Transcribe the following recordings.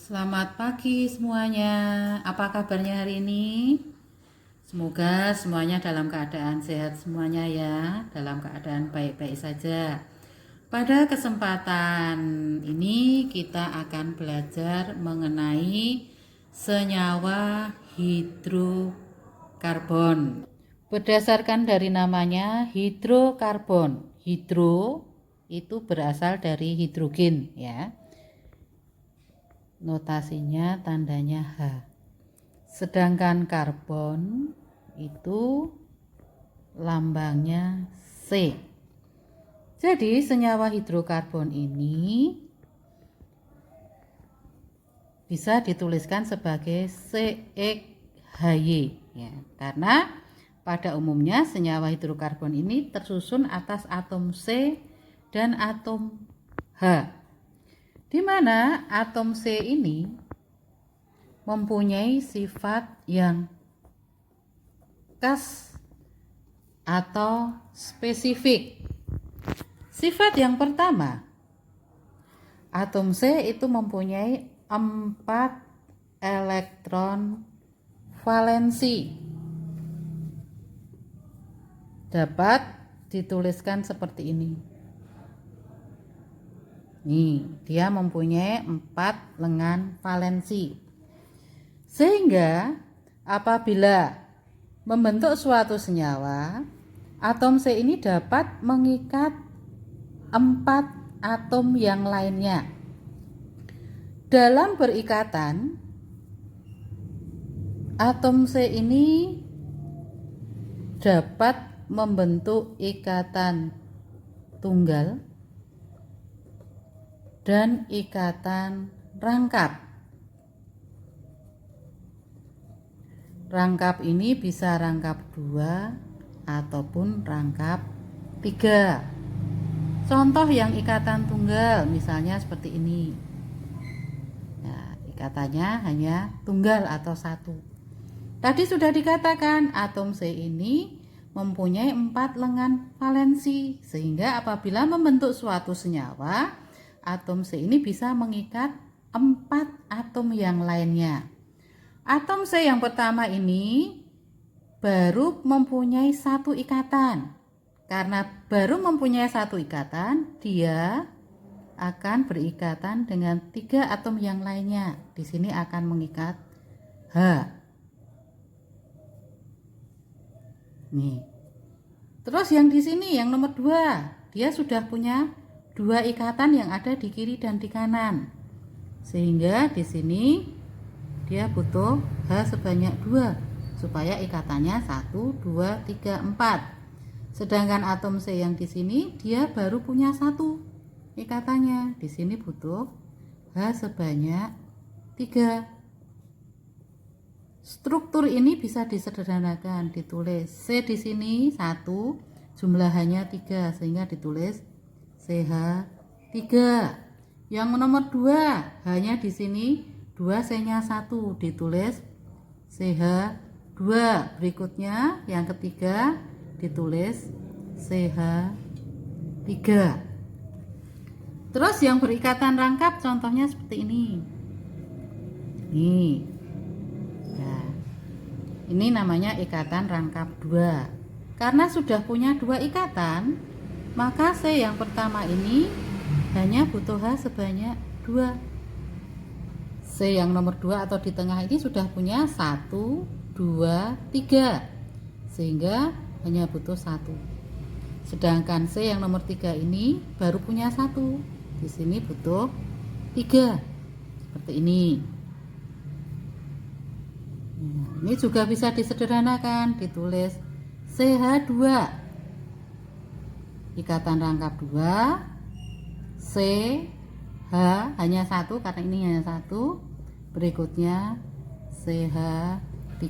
Selamat pagi semuanya. Apa kabarnya hari ini? Semoga semuanya dalam keadaan sehat semuanya ya, dalam keadaan baik-baik saja. Pada kesempatan ini kita akan belajar mengenai senyawa hidrokarbon. Berdasarkan dari namanya hidrokarbon. Hidro itu berasal dari hidrogen ya. Notasinya tandanya H. Sedangkan karbon itu lambangnya C. Jadi senyawa hidrokarbon ini bisa dituliskan sebagai CH4 ya, karena pada umumnya senyawa hidrokarbon ini tersusun atas atom C dan atom H, di mana atom C ini mempunyai sifat yang khas atau spesifik. Sifat yang pertama, atom C itu mempunyai 4 elektron valensi. Dapat dituliskan seperti ini. Nih, dia mempunyai 4 lengan valensi. Sehingga apabila membentuk suatu senyawa, atom C ini dapat mengikat 4 atom yang lainnya. Dalam berikatan, atom C ini dapat membentuk ikatan tunggal dan ikatan rangkap. Rangkap ini bisa rangkap 2 ataupun rangkap 3. Contoh yang ikatan tunggal misalnya seperti ini. Nah, ikatannya hanya tunggal atau 1. Tadi sudah dikatakan atom C ini mempunyai 4 lengan valensi, sehingga apabila membentuk suatu senyawa, atom C ini bisa mengikat 4 atom yang lainnya. Atom C yang pertama ini baru mempunyai 1 ikatan. Karena baru mempunyai 1 ikatan, dia akan berikatan dengan 3 atom yang lainnya. Di sini akan mengikat H. Nih. Terus yang di sini yang nomor 2, dia sudah punya 2 ikatan yang ada di kiri dan di kanan. Sehingga di sini dia butuh H sebanyak 2 supaya ikatannya 1, 2, 3, 4. Sedangkan atom C yang di sini dia baru punya 1 ikatannya. Di sini butuh H sebanyak 3. Struktur ini bisa disederhanakan, ditulis C di sini 1, jumlahannya 3 sehingga ditulis CH3. Yang nomor 2, hanya di sini 2 C-nya 1, ditulis CH2. Berikutnya yang ketiga ditulis CH3. Terus yang berikatan rangkap contohnya seperti ini. Nih. Nah, ini namanya ikatan rangkap 2. Karena sudah punya 2 ikatan, maka C yang pertama ini hanya butuh H sebanyak 2. C yang nomor 2 atau di tengah ini sudah punya 1, 2, 3. Sehingga hanya butuh 1. Sedangkan C yang nomor 3 ini baru punya 1. Di sini butuh 3. Seperti ini. Ini juga bisa disederhanakan, ditulis CH2. Ikatan rangkap 2, C, H hanya 1 karena ini hanya 1. Berikutnya CH3.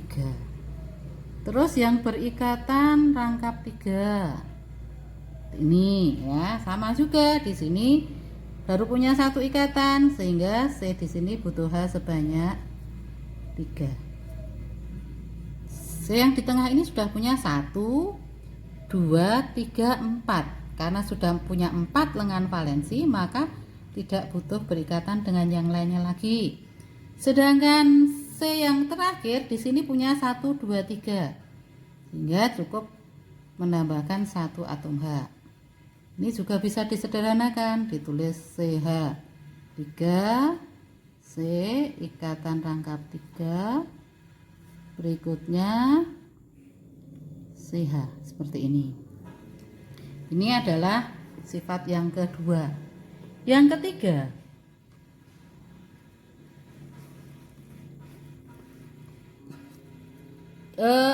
Terus yang berikatan rangkap 3. Ini ya, sama juga di sini baru punya 1 ikatan sehingga C di sini butuh H sebanyak 3. C yang di tengah ini sudah punya 1, 2, 3, 4. Karena sudah punya 4 lengan valensi, maka tidak butuh berikatan dengan yang lainnya lagi. Sedangkan C yang terakhir di sini punya 1, 2, 3. Sehingga cukup menambahkan 1 atom H. Ini juga bisa disederhanakan, ditulis CH 3, C ikatan rangkap 3, berikutnya CH seperti ini. Ini adalah sifat yang kedua. Yang ketiga,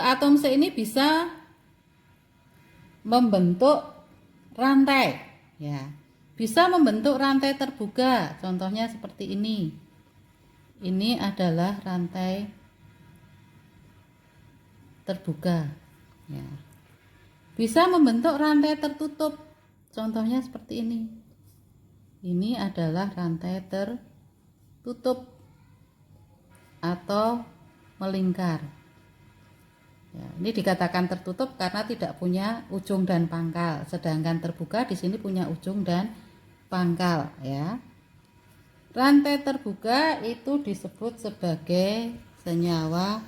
atom C ini bisa membentuk rantai, ya, bisa membentuk rantai terbuka. Contohnya seperti ini. Ini adalah rantai terbuka, ya. Bisa membentuk rantai tertutup. Contohnya seperti ini. Ini adalah rantai tertutup atau melingkar. Ya, ini dikatakan tertutup karena tidak punya ujung dan pangkal, sedangkan terbuka di sini punya ujung dan pangkal, ya. Rantai terbuka itu disebut sebagai senyawa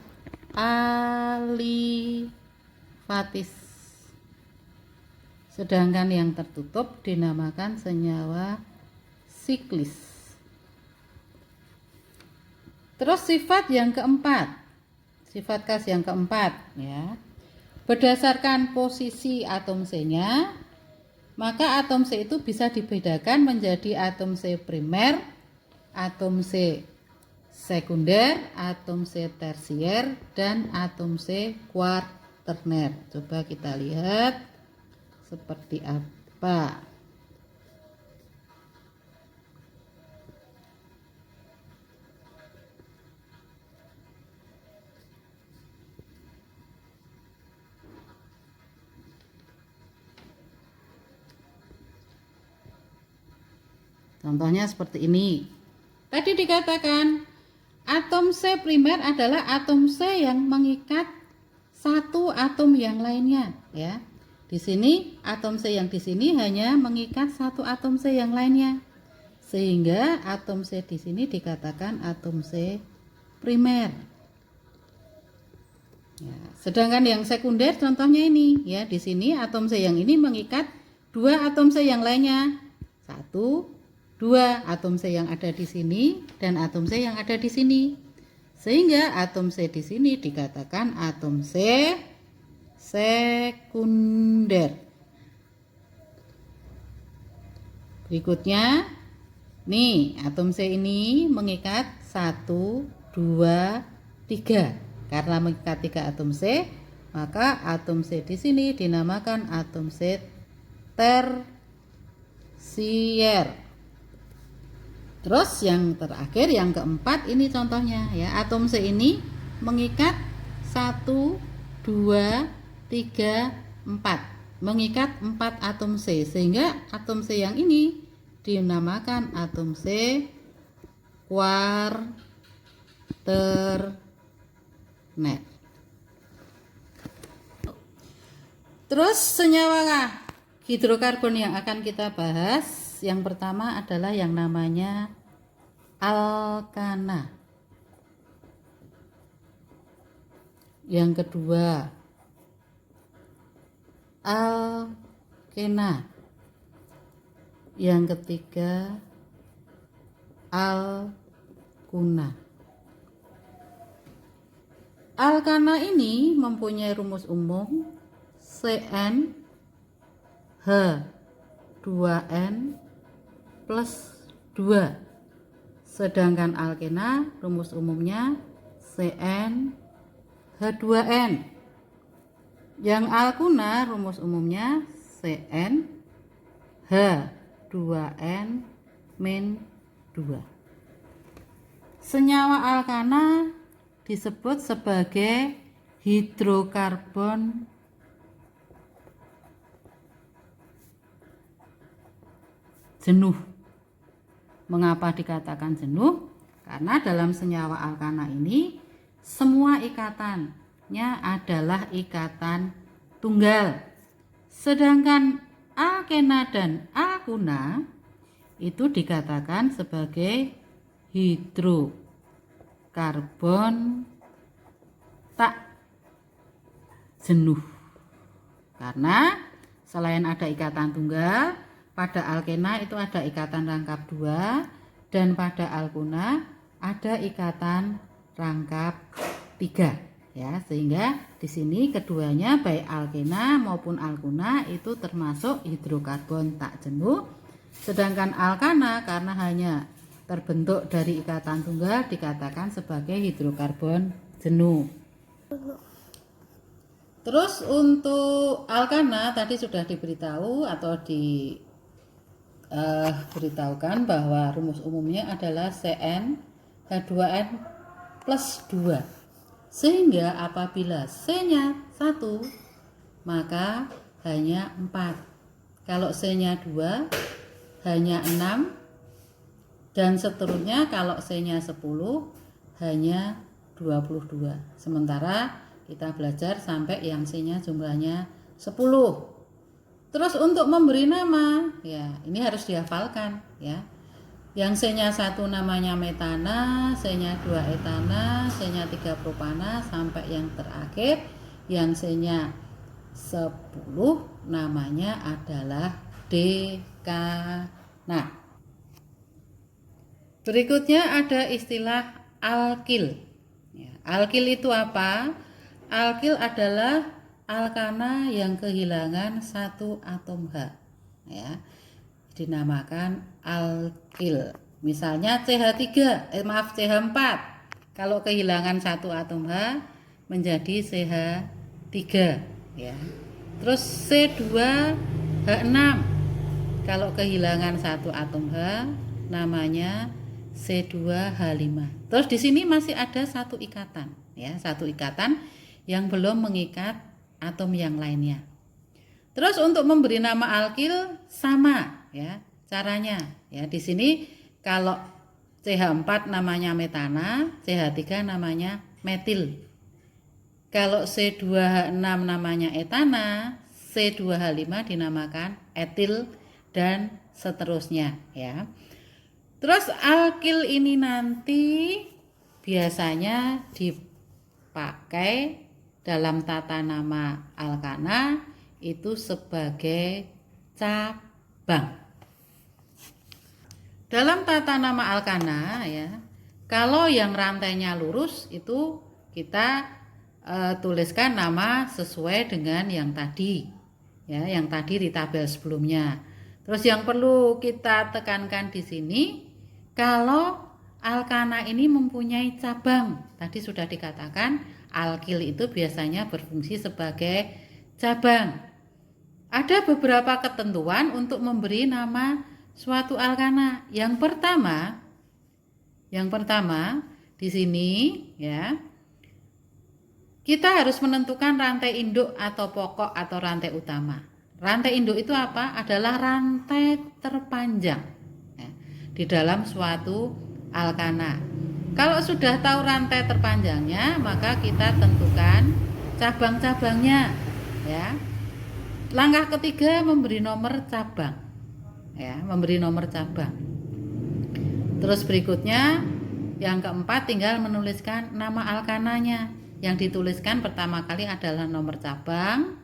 alifatis. Sedangkan yang tertutup dinamakan senyawa siklis. Terus sifat yang keempat. Sifat khas yang keempat, ya. Berdasarkan posisi atom C-nya, maka atom C itu bisa dibedakan menjadi atom C primer, atom C sekunder, atom C tersier, dan atom C kuaterner. Coba kita lihat seperti apa. Contohnya seperti ini. Tadi dikatakan atom C primer adalah atom C yang mengikat satu atom yang lainnya, ya. Di sini atom C yang di sini hanya mengikat satu atom C yang lainnya. Sehingga atom C di sini dikatakan atom C primer. Ya, sedangkan yang sekunder contohnya ini, ya. Di sini atom C yang ini mengikat dua atom C yang lainnya. 1, 2 atom C yang ada di sini dan atom C yang ada di sini. Sehingga atom C di sini dikatakan atom C sekunder. Berikutnya, nih atom C ini mengikat 1, 2, 3. Karena mengikat 3 atom C, maka atom C di sini dinamakan atom C tersier. Terus yang terakhir, yang keempat, ini contohnya, ya. Atom C ini mengikat 1, 2, 3, 4. Mengikat 4 atom C, sehingga atom C yang ini dinamakan atom C kuaterner. Terus senyawa hidrokarbon yang akan kita bahas, yang pertama adalah yang namanya alkana. Yang kedua alkena. Yang ketiga alkuna. Alkana ini mempunyai rumus umum CnH2n plus 2. Sedangkan alkena rumus umumnya CnH2n. Yang alkuna rumus umumnya CnH2n-2. Senyawa alkana disebut sebagai hidrokarbon jenuh. Mengapa dikatakan jenuh? Karena dalam senyawa alkana ini semua ikatannya adalah ikatan tunggal. Sedangkan alkena dan alkuna itu dikatakan sebagai hidro. hidrokarbon tak jenuh. Karena selain ada ikatan tunggal, pada alkena itu ada ikatan rangkap 2 dan pada alkuna ada ikatan rangkap 3 ya, sehingga di sini keduanya baik alkena maupun alkuna itu termasuk hidrokarbon tak jenuh, sedangkan alkana karena hanya terbentuk dari ikatan tunggal dikatakan sebagai hidrokarbon jenuh. Terus untuk alkana tadi sudah diberitahu atau diberitahukan bahwa rumus umumnya adalah CnH2n plus 2. Sehingga apabila C-nya 1 maka hanya 4. Kalau C-nya 2 hanya 6 dan seterusnya. Kalau C-nya 10 hanya 22. Sementara kita belajar sampai yang C-nya jumlahnya 10. Terus untuk memberi nama, ya ini harus dihafalkan ya. Yang C-nya 1 namanya metana, C-nya 2 etana, C-nya 3 propana, sampai yang terakhir yang C-nya 10 namanya adalah dekana. Berikutnya ada istilah alkil. Ya, alkil itu apa? Alkil adalah alkana yang kehilangan satu atom H. Ya, dinamakan alkil. Misalnya CH3, CH4. Kalau kehilangan satu atom H menjadi CH3 ya. Terus C2H6. Kalau kehilangan satu atom H namanya C2H5. Terus di sini masih ada satu ikatan ya, satu ikatan yang belum mengikat atom yang lainnya. Terus untuk memberi nama alkil sama ya caranya ya. Di sini kalau CH4 namanya metana, CH3 namanya metil. Kalau C2H6 namanya etana, C2H5 dinamakan etil dan seterusnya ya. Terus alkil ini nanti biasanya dipakai dalam tata nama alkana itu sebagai cabang. Dalam tata nama alkana ya, kalau yang rantainya lurus itu kita tuliskan nama sesuai dengan yang tadi ya, yang tadi di tabel sebelumnya. Terus yang perlu kita tekankan di sini, kalau alkana ini mempunyai cabang, tadi sudah dikatakan alkil itu biasanya berfungsi sebagai cabang. Ada beberapa ketentuan untuk memberi nama suatu alkana. Yang pertama di sini ya, kita harus menentukan rantai induk atau pokok atau rantai utama. Rantai induk itu apa? Adalah rantai terpanjang ya, di dalam suatu alkana. Kalau sudah tahu rantai terpanjangnya, maka kita tentukan cabang-cabangnya ya. Langkah ketiga memberi nomor cabang ya, memberi nomor cabang. Terus berikutnya yang keempat tinggal menuliskan nama alkananya. Yang dituliskan pertama kali adalah nomor cabang,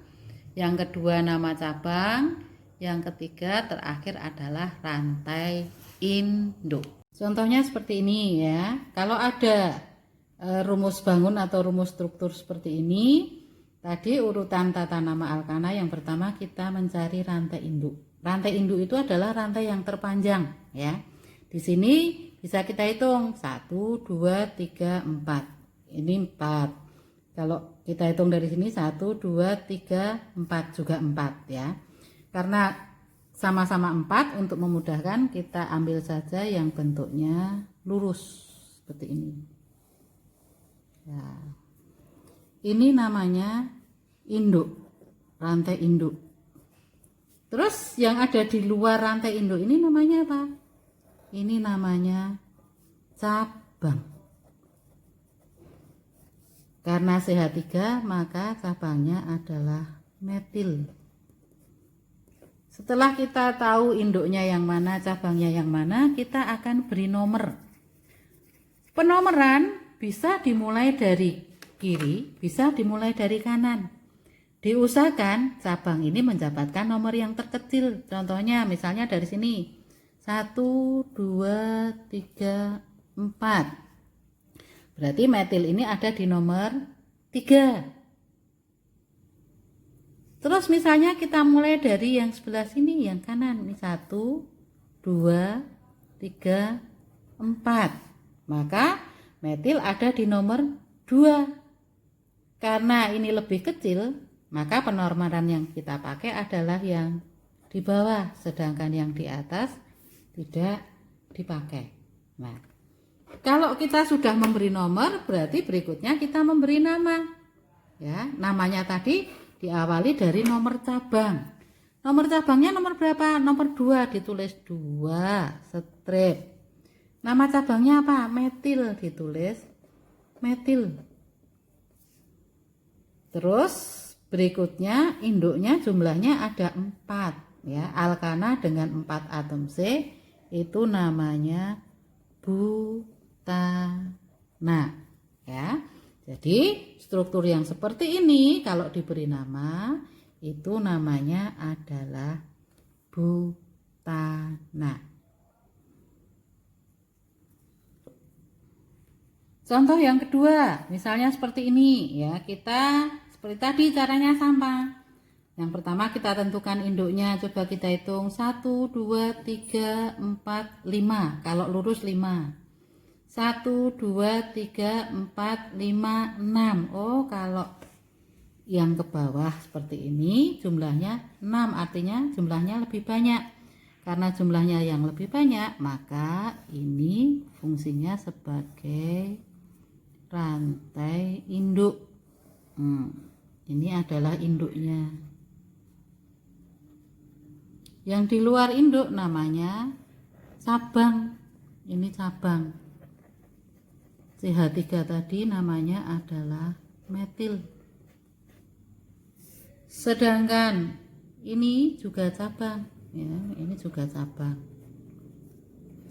yang kedua nama cabang, yang ketiga terakhir adalah rantai induk. Contohnya seperti ini ya. Kalau ada rumus bangun atau rumus struktur seperti ini, tadi urutan tata nama alkana yang pertama kita mencari rantai induk. Rantai induk itu adalah rantai yang terpanjang ya. Di sini bisa kita hitung 1, 2, 3, 4. Ini 4. Kalau kita hitung dari sini 1, 2, 3, 4 juga 4 ya. Karena sama-sama 4, untuk memudahkan kita ambil saja yang bentuknya lurus seperti ini. Ya. Ini namanya induk, rantai induk. Terus yang ada di luar rantai induk ini namanya apa? Ini namanya cabang. Karena CH3 maka cabangnya adalah metil. Setelah kita tahu induknya yang mana, cabangnya yang mana, kita akan beri nomor. Penomoran bisa dimulai dari kiri, bisa dimulai dari kanan. Diusahakan cabang ini mendapatkan nomor yang terkecil. Contohnya misalnya dari sini 1, 2, 3, 4. Berarti metil ini ada di nomor 3. Terus misalnya kita mulai dari yang sebelah sini, yang kanan. Ini 1, 2, 3, 4. Maka metil ada di nomor 2. Karena ini lebih kecil, maka penomoran yang kita pakai adalah yang di bawah, sedangkan yang di atas tidak dipakai. Nah, kalau kita sudah memberi nomor, berarti berikutnya kita memberi nama. Ya, namanya tadi diawali dari nomor cabang. Nomor cabangnya nomor berapa? Nomor 2, ditulis 2 strip. Nama cabangnya apa? Metil, ditulis metil. Terus berikutnya induknya jumlahnya ada 4 ya. Alkana dengan 4 atom C itu namanya butana ya. Jadi struktur yang seperti ini kalau diberi nama itu namanya adalah butana. Contoh yang kedua, misalnya seperti ini ya. Kita seperti tadi caranya sama. Yang pertama kita tentukan induknya, coba kita hitung 1, 2, 3, 4, 5. Kalau lurus 5. 1, 2, 3, 4, 5, 6. Oh, kalau yang ke bawah seperti ini jumlahnya 6, artinya jumlahnya lebih banyak. Karena jumlahnya yang lebih banyak, maka ini fungsinya sebagai rantai induk. Ini adalah induknya. Yang di luar induk namanya cabang. Ini cabang. CH3 tadi namanya adalah metil. Sedangkan ini juga cabang, ya, ini juga cabang.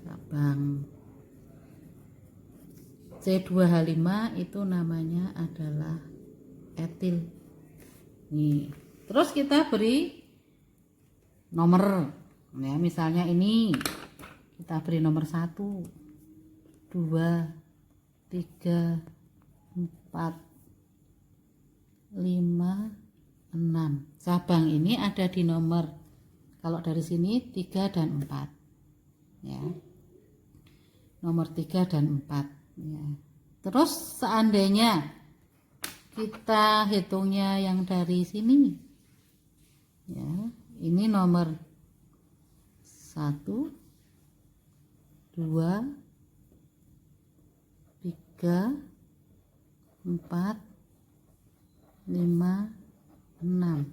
Cabang C2H5 itu namanya adalah etil. Nih, terus kita beri nomor. Ya, misalnya ini kita beri nomor 1, 2, 3, 4, 5, 6. Cabang ini ada di nomor, kalau dari sini 3 dan 4. Ya. Nomor 3 dan 4. Ya. Terus seandainya kita hitungnya yang dari sini. Ya, ini nomor 1, 2, 3, 4, 5, 6.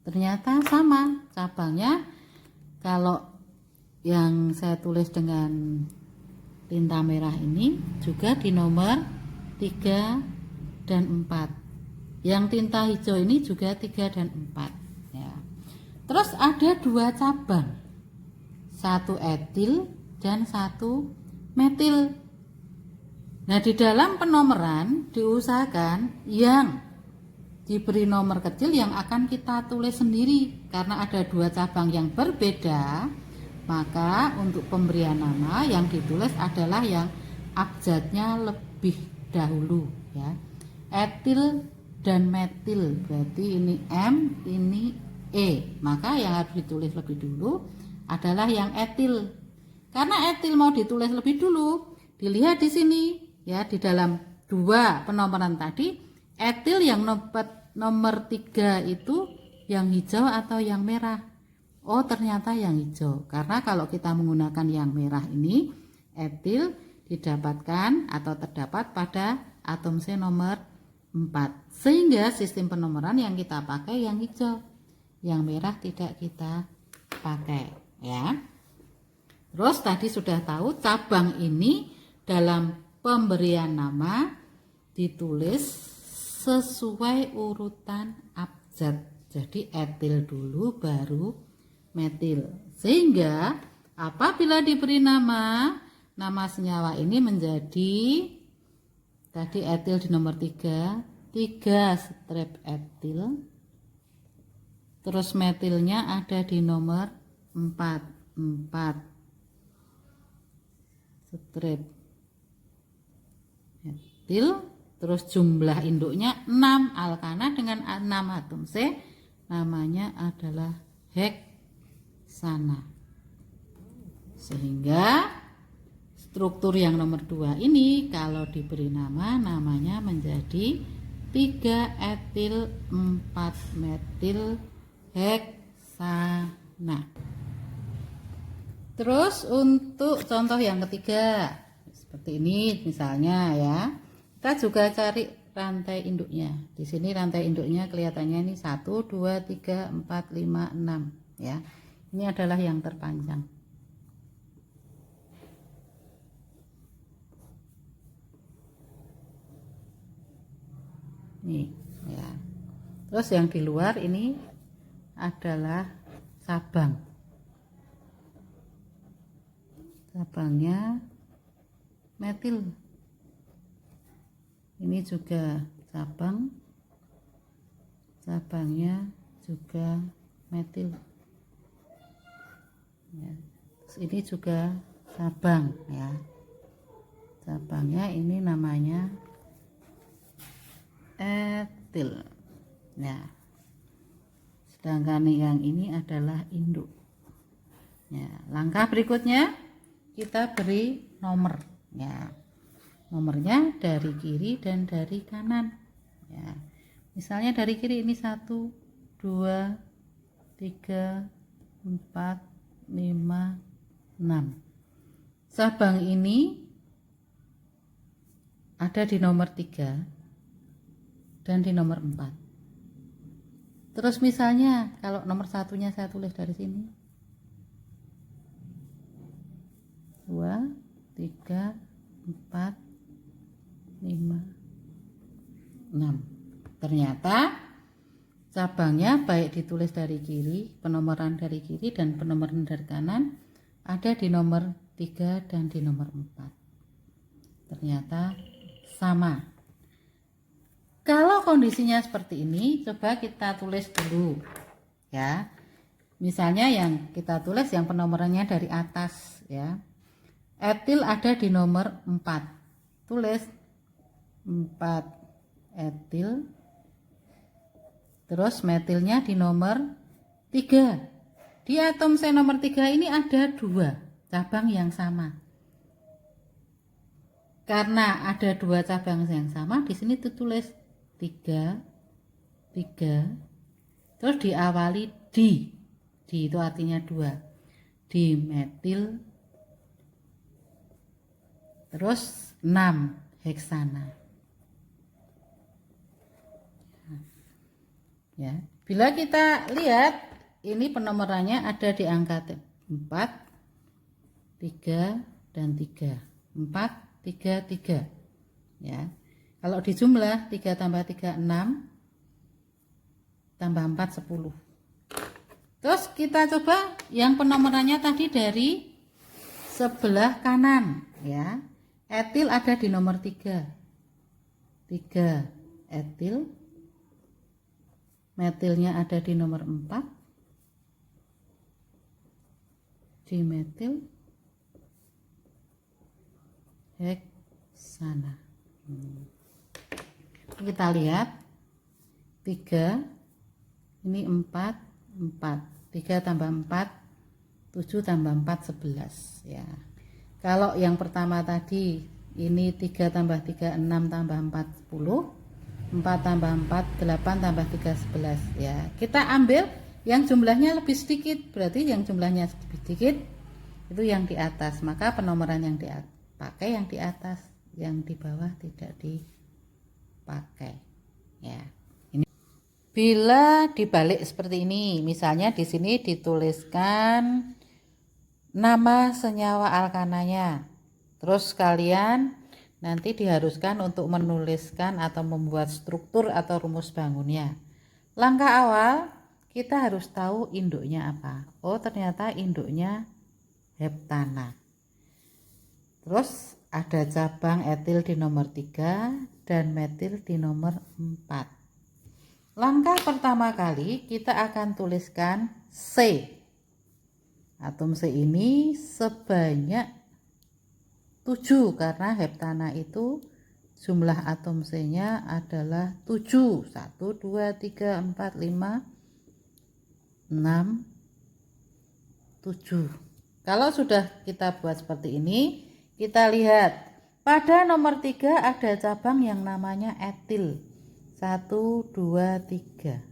Ternyata sama cabangnya. Kalau yang saya tulis dengan tinta merah ini juga di nomor 3 dan 4. Yang tinta hijau ini juga 3 dan 4 ya. Terus ada 2 cabang, 1 etil dan 1 metil. Nah, di dalam penomoran diusahakan yang diberi nomor kecil yang akan kita tulis sendiri. Karena ada 2 cabang yang berbeda, maka untuk pemberian nama yang ditulis adalah yang abjadnya lebih dahulu ya. Etil dan metil, berarti ini M, ini E. Maka yang harus ditulis lebih dulu adalah yang etil. Karena etil mau ditulis lebih dulu, dilihat di sini ya, di dalam 2 penomoran tadi, etil yang nomor 3 itu yang hijau atau yang merah. Oh, ternyata yang hijau. Karena kalau kita menggunakan yang merah ini, etil didapatkan atau terdapat pada atom C nomor 4. Sehingga sistem penomoran yang kita pakai yang hijau. Yang merah tidak kita pakai, ya. Terus tadi sudah tahu cabang ini dalam pemberian nama ditulis sesuai urutan abjad. Jadi etil dulu baru metil. Sehingga apabila diberi nama senyawa ini menjadi tadi etil di nomor 3 strep etil, terus metilnya ada di nomor 4 strep etil, terus jumlah induknya 6 alkana dengan 6 atom C, namanya adalah heksana. Sehingga struktur yang nomor 2 ini kalau diberi nama, namanya menjadi 3 etil 4 metil heksana. Terus untuk contoh yang ketiga seperti ini misalnya ya, kita juga cari rantai induknya. Di sini rantai induknya kelihatannya ini 1 2 3 4 5 6 ya. Ini adalah yang terpanjang. Nih ya. Terus yang di luar ini adalah cabang. Cabangnya metil. Ini juga cabang. Cabangnya juga metil. Ya. Terus ini juga cabang ya. Cabangnya ini namanya etil. Nah, sedangkan yang ini adalah induk. Ya, langkah berikutnya kita beri nomor. Ya, nomornya dari kiri dan dari kanan. Ya, misalnya dari kiri ini 1, 2, 3, 4, 5, 6. Cabang ini ada di nomor 3 dan di nomor 4. Terus misalnya kalau nomor satunya saya tulis dari sini 2, 3, 4, 5, 6. Ternyata cabangnya baik ditulis dari kiri, penomoran dari kiri dan penomoran dari kanan ada di nomor 3 dan di nomor 4. Ternyata sama. Kalau kondisinya seperti ini, coba kita tulis dulu ya. Misalnya yang kita tulis yang penomorannya dari atas ya. Etil ada di nomor 4. Tulis 4 etil. Terus metilnya di nomor 3. Di atom C nomor 3 ini ada 2 cabang yang sama. Karena ada 2 cabang yang sama, di sini ditulis 3, terus diawali di itu artinya 2, di metil, terus 6 heksana. Ya, bila kita lihat ini penomorannya ada di angka 4, 3 dan 3, 4, 3, 3 ya. Kalau dijumlah 3 tambah 3 6, tambah 4 10. Terus kita coba yang penomorannya tadi dari sebelah kanan ya. Etil ada di nomor 3. 3 etil. Metilnya ada di nomor 4. Dimetil heksana. Kita lihat 3 ini 4 3 tambah 4 7 tambah 4 11 ya. Kalau yang pertama tadi ini 3 tambah 3 6 tambah 4 10, 4 tambah 4 8 tambah 3 11 ya. Kita ambil yang jumlahnya lebih sedikit, berarti yang jumlahnya lebih sedikit itu yang di atas, maka penomoran yang dipakai yang di atas, yang di bawah tidak dipakai ya. Ini bila dibalik seperti ini, misalnya di sini dituliskan nama senyawa alkananya, terus kalian nanti diharuskan untuk menuliskan atau membuat struktur atau rumus bangunnya. Langkah awal kita harus tahu induknya apa. Oh, ternyata induknya heptana. Terus ada cabang etil di nomor 3 dan metil di nomor 4. Langkah pertama kali kita akan tuliskan C. Atom C ini sebanyak 7 karena heptana itu jumlah atom C-nya adalah 7. 1, 2, 3, 4, 5, 6, 7. Kalau sudah kita buat seperti ini, kita lihat pada nomor 3 ada cabang yang namanya etil. 1, 2, 3.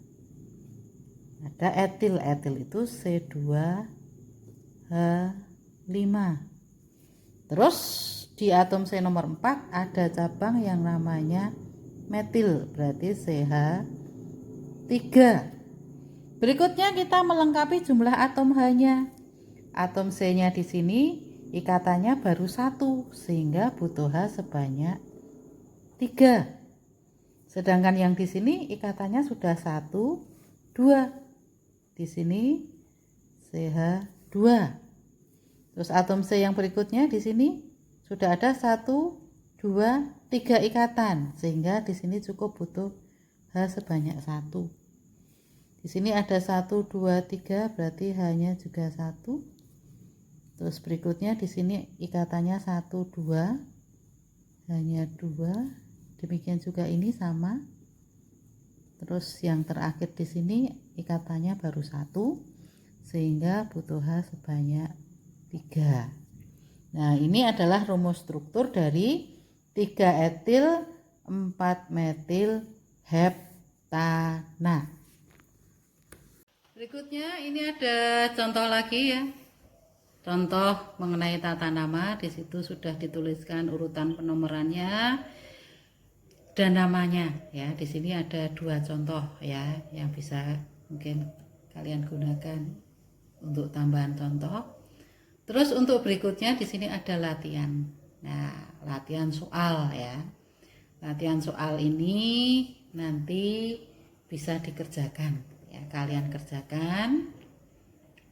Ada etil. Etil itu C2H5. Terus di atom C nomor 4 ada cabang yang namanya metil, berarti CH3. Berikutnya kita melengkapi jumlah atom H-nya. Atom C-nya di sini ikatannya baru 1 sehingga butuh H sebanyak 3. Sedangkan yang di sini ikatannya sudah 1, 2. Di sini CH2. Terus atom C yang berikutnya di sini sudah ada 1, 2, 3 ikatan sehingga di sini cukup butuh H sebanyak 1. Di sini ada 1, 2, 3 berarti H-nya juga 1. Terus berikutnya di sini ikatannya 1, 2, hanya 2. Demikian juga ini sama. Terus yang terakhir di sini ikatannya baru 1 sehingga butuh H sebanyak 3. Nah, ini adalah rumus struktur dari 3 etil 4 metil heptana. Berikutnya ini ada contoh lagi ya. Contoh mengenai tata nama, di situ sudah dituliskan urutan penomorannya dan namanya ya. Di sini ada 2 contoh ya yang bisa mungkin kalian gunakan untuk tambahan contoh. Terus untuk berikutnya di sini ada latihan. Nah, latihan soal ya. Latihan soal ini nanti bisa dikerjakan ya. Kalian kerjakan.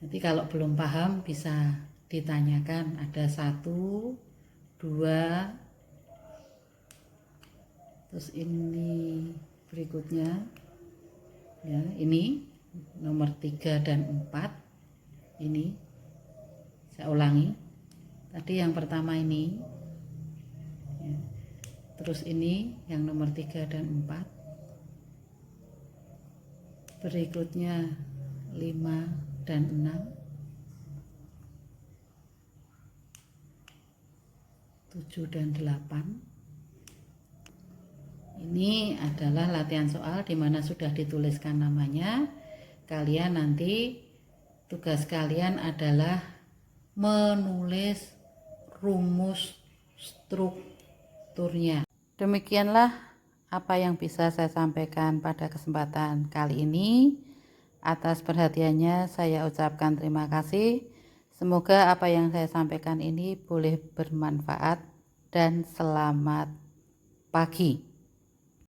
Nanti kalau belum paham bisa ditanyakan, ada 1, 2, terus ini berikutnya ya, ini nomor 3 dan 4. Ini saya ulangi, tadi yang pertama ini ya. Terus ini yang nomor 3 dan 4, berikutnya 5 dan 6, 7 dan 8. Ini adalah latihan soal di mana sudah dituliskan namanya. Kalian nanti tugas kalian adalah menulis rumus strukturnya. Demikianlah apa yang bisa saya sampaikan pada kesempatan kali ini. Atas perhatiannya saya ucapkan terima kasih. Semoga apa yang saya sampaikan ini boleh bermanfaat dan selamat pagi.